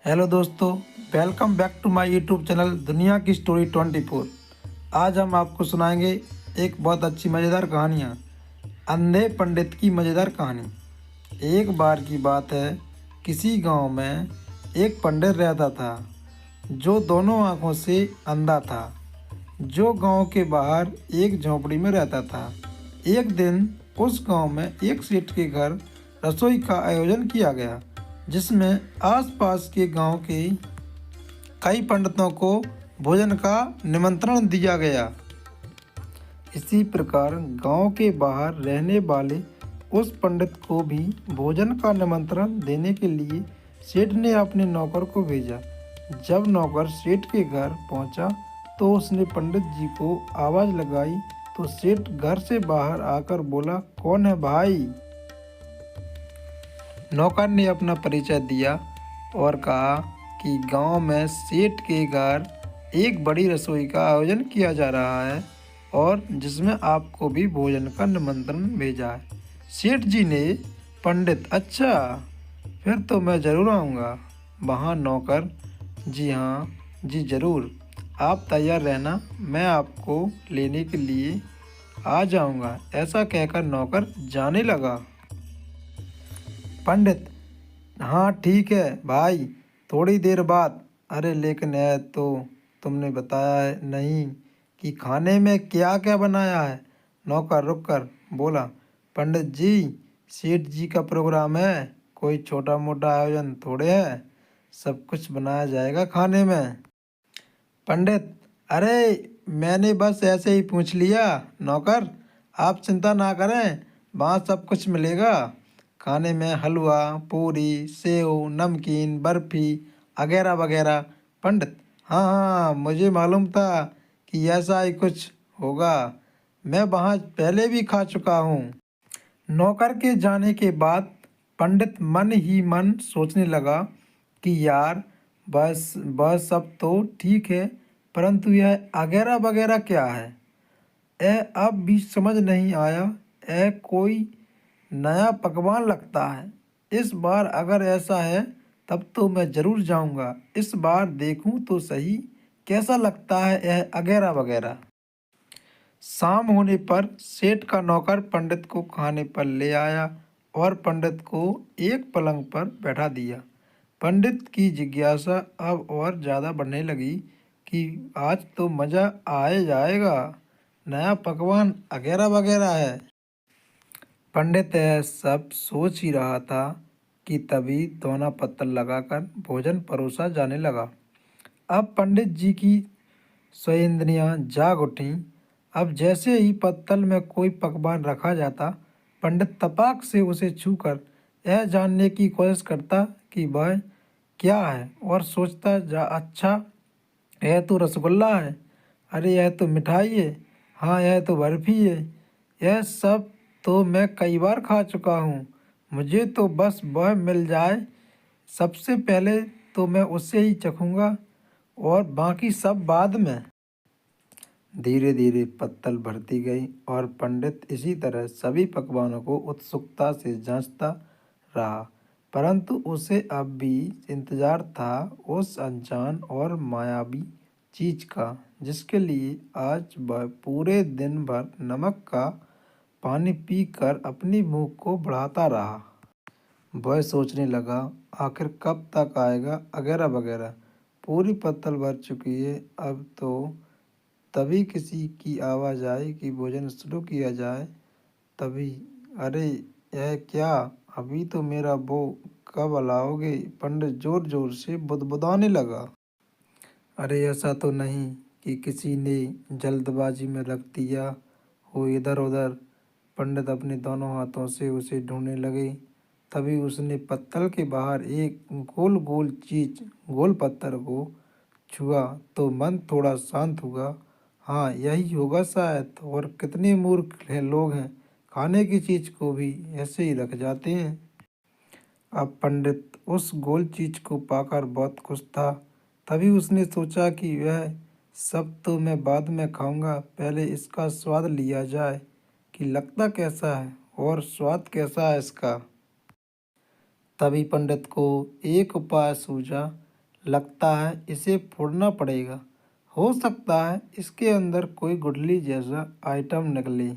Hello दोस्तों, welcome back to my YouTube channel दुनिया की स्टोरी 24। आज हम आपको सुनाएंगे एक बहुत अच्छी मज़ेदार कहानियाँ। अंधे पंडित की मज़ेदार कहानी। एक बार की बात है, किसी गांव में एक पंडित रहता था जो दोनों आंखों से अंधा था, जो गांव के बाहर एक झोंपड़ी में रहता था। एक दिन उस गांव में एक सेठ के घर रसोई का आयोजन किया गया, जिसमें आसपास के गांव के कई पंडितों को भोजन का निमंत्रण दिया गया। इसी प्रकार गांव के बाहर रहने वाले उस पंडित को भी भोजन का निमंत्रण देने के लिए सेठ ने अपने नौकर को भेजा। जब नौकर सेठ के घर पहुंचा तो उसने पंडित जी को आवाज़ लगाई तो सेठ घर से बाहर आकर बोला, कौन है भाई? नौकर ने अपना परिचय दिया और कहा कि गांव में सेठ के घर एक बड़ी रसोई का आयोजन किया जा रहा है और जिसमें आपको भी भोजन का निमंत्रण भेजा है। सेठ जी ने, पंडित, अच्छा, फिर तो मैं ज़रूर आऊँगा। वहाँ नौकर, जी हाँ जी ज़रूर, आप तैयार रहना, मैं आपको लेने के लिए आ जाऊँगा। ऐसा कहकर नौकर जाने लगा। पंडित, हाँ ठीक है भाई, थोड़ी देर बाद। अरे लेकिन यह तो तुमने बताया है नहीं कि खाने में क्या क्या बनाया है। नौकर रुक कर बोला, पंडित जी, सेठ जी का प्रोग्राम है, कोई छोटा मोटा आयोजन थोड़े है, सब कुछ बनाया जाएगा खाने में। पंडित, अरे मैंने बस ऐसे ही पूछ लिया। नौकर, आप चिंता ना करें, वहाँ सब कुछ मिलेगा। खाने में हलवा, पूरी, सेव, नमकीन, बर्फ़ी वगैरह वगैरह। पंडित, हाँ हाँ, मुझे मालूम था कि ऐसा ही कुछ होगा, मैं वहाँ पहले भी खा चुका हूँ। नौकर के जाने के बाद पंडित मन ही मन सोचने लगा कि यार, बस सब तो ठीक है, परंतु यह वगैरह वगैरह क्या है? यह अब भी समझ नहीं आया। यह कोई नया पकवान लगता है। इस बार अगर ऐसा है तब तो मैं ज़रूर जाऊंगा। इस बार देखूं तो सही कैसा लगता है यह वगैरह वगैरह। शाम होने पर सेठ का नौकर पंडित को खाने पर ले आया और पंडित को एक पलंग पर बैठा दिया। पंडित की जिज्ञासा अब और ज़्यादा बढ़ने लगी कि आज तो मज़ा आए जाएगा, नया पकवान वगैरह वगैरह है। पंडित यह सब सोच ही रहा था कि तभी दोना पत्तल लगाकर भोजन परोसा जाने लगा। अब पंडित जी की स्वेंद्रियाँ जाग उठीं। अब जैसे ही पत्तल में कोई पकवान रखा जाता, पंडित तपाक से उसे छूकर यह जानने की कोशिश करता कि वह क्या है और सोचता, जा अच्छा, यह तो रसगुल्ला है, अरे यह तो मिठाई है, हाँ यह तो बर्फ़ी है, यह सब तो मैं कई बार खा चुका हूँ, मुझे तो बस वह मिल जाए, सबसे पहले तो मैं उससे ही चखूँगा और बाकी सब बाद में। धीरे धीरे पत्तल भरती गई और पंडित इसी तरह सभी पकवानों को उत्सुकता से जांचता रहा, परंतु उसे अब भी इंतजार था उस अनजान और मायावी चीज का, जिसके लिए आज वह पूरे दिन भर नमक का पानी पीकर अपनी भूख को बढ़ाता रहा। वह सोचने लगा, आखिर कब तक आएगा वगैरह वगैरह। पूरी पत्तल भर चुकी है, अब तो तभी किसी की आवाज़ आई कि भोजन शुरू किया जाए। तभी, अरे यह क्या, अभी तो मेरा वो, कब लाओगे? पंडित जोर जोर से बुदबुदाने लगा। अरे ऐसा तो नहीं कि किसी ने जल्दबाजी में रख दिया हो इधर उधर। पंडित अपने दोनों हाथों से उसे ढूंढने लगे। तभी उसने पत्तल के बाहर एक गोल गोल चीज, गोल पत्थर को छुआ तो मन थोड़ा शांत हुआ। हाँ यही होगा शायद, और कितने मूर्ख हैं लोग हैं, खाने की चीज को भी ऐसे ही रख जाते हैं। अब पंडित उस गोल चीज को पाकर बहुत खुश था। तभी उसने सोचा कि वह सब तो मैं बाद में खाऊंगा, पहले इसका स्वाद लिया जाए कि लगता कैसा है और स्वाद कैसा है इसका। तभी पंडित को एक उपाय सूझा। लगता है इसे फोड़ना पड़ेगा। हो सकता है इसके अंदर कोई गुठली जैसा आइटम निकले।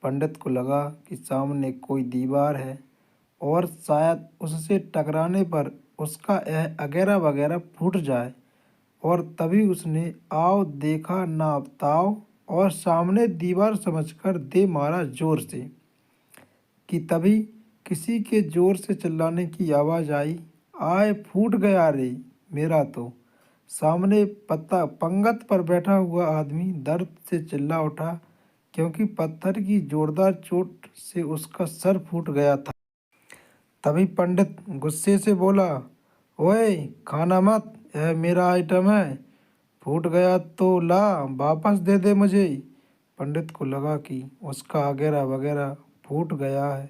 पंडित को लगा कि सामने कोई दीवार है और शायद उससे टकराने पर उसका यह अगैरा वगैरह फूट जाए। और तभी उसने आओ देखा ना ताव और सामने दीवार समझकर दे मारा जोर से कि तभी किसी के जोर से चिल्लाने की आवाज़ आई, आए फूट गया रे मेरा तो। सामने पत्ता पंगत पर बैठा हुआ आदमी दर्द से चिल्ला उठा, क्योंकि पत्थर की जोरदार चोट से उसका सर फूट गया था। तभी पंडित गुस्से से बोला, ओए खाना मत, यह मेरा आइटम है, फूट गया तो ला वापस दे दे मुझे। पंडित को लगा कि उसका अगैरा वगैरह फूट गया है।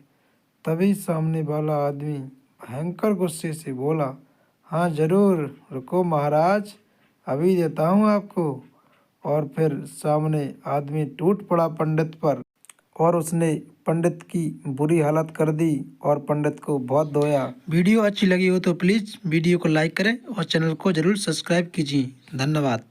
तभी सामने वाला आदमी भयंकर गुस्से से बोला, हाँ ज़रूर, रुको महाराज, अभी देता हूँ आपको। और फिर सामने आदमी टूट पड़ा पंडित पर और उसने पंडित की बुरी हालत कर दी और पंडित को बहुत धोया। वीडियो अच्छी लगी हो तो प्लीज़ वीडियो को लाइक करें और चैनल को ज़रूर सब्सक्राइब कीजिए। धन्यवाद।